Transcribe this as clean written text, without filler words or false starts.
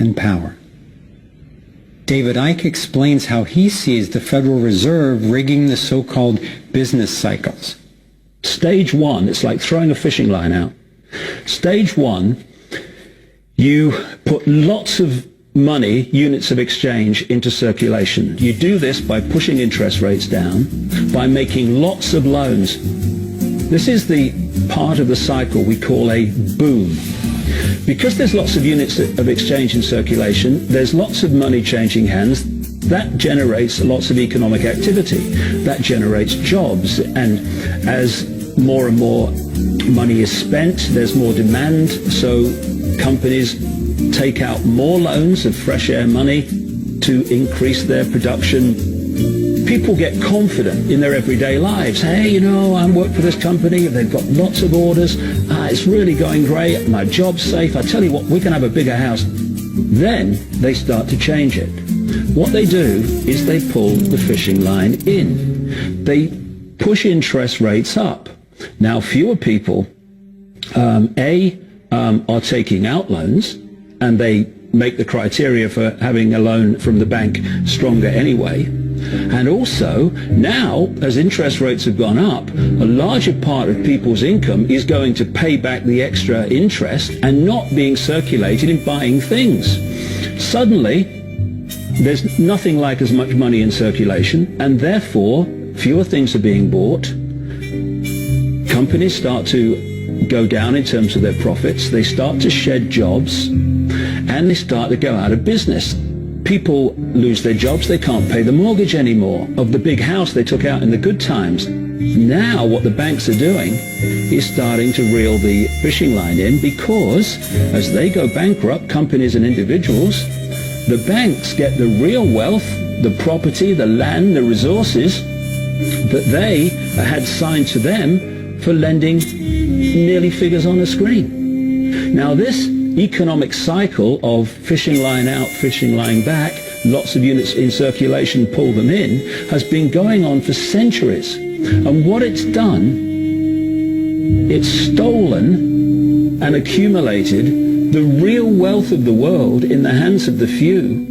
and power. David Icke explains how he sees the Federal Reserve rigging the so-called business cycles. Stage one, it's like throwing a fishing line out. Stage one, you put lots of money, units of exchange, into circulation. You do this by pushing interest rates down, by making lots of loans. This is the part of the cycle we call a boom. Because there's lots of units of exchange in circulation, there's lots of money changing hands. That generates lots of economic activity. That generates jobs. And as more and more money is spent, there's more demand. So companies take out more loans of fresh air money to increase their production. People get confident in their everyday lives. Hey, I work for this company. They've got lots of orders. It's really going great. My job's safe. I tell you what, we can have a bigger house. Then they start to change it. What they do is they pull the fishing line in. They push interest rates up. Now, fewer people, are taking out loans, and they make the criteria for having a loan from the bank stronger anyway. And also, now, as interest rates have gone up, a larger part of people's income is going to pay back the extra interest and not being circulated in buying things. Suddenly, there's nothing like as much money in circulation, and therefore, fewer things are being bought. Companies start to go down in terms of their profits. They start to shed jobs, and they start to go out of business. People lose their jobs. They can't pay the mortgage anymore of the big house they took out in the good times. Now what the banks are doing is starting to reel the fishing line in, because as they go bankrupt, companies and individuals, the banks get the real wealth, the property, the land, the resources that they had signed to them for lending nearly figures on a screen. Now this economic cycle of fishing line out, fishing line back, lots of units in circulation, pull them in, has been going on for centuries. And what it's done, it's stolen and accumulated the real wealth of the world in the hands of the few,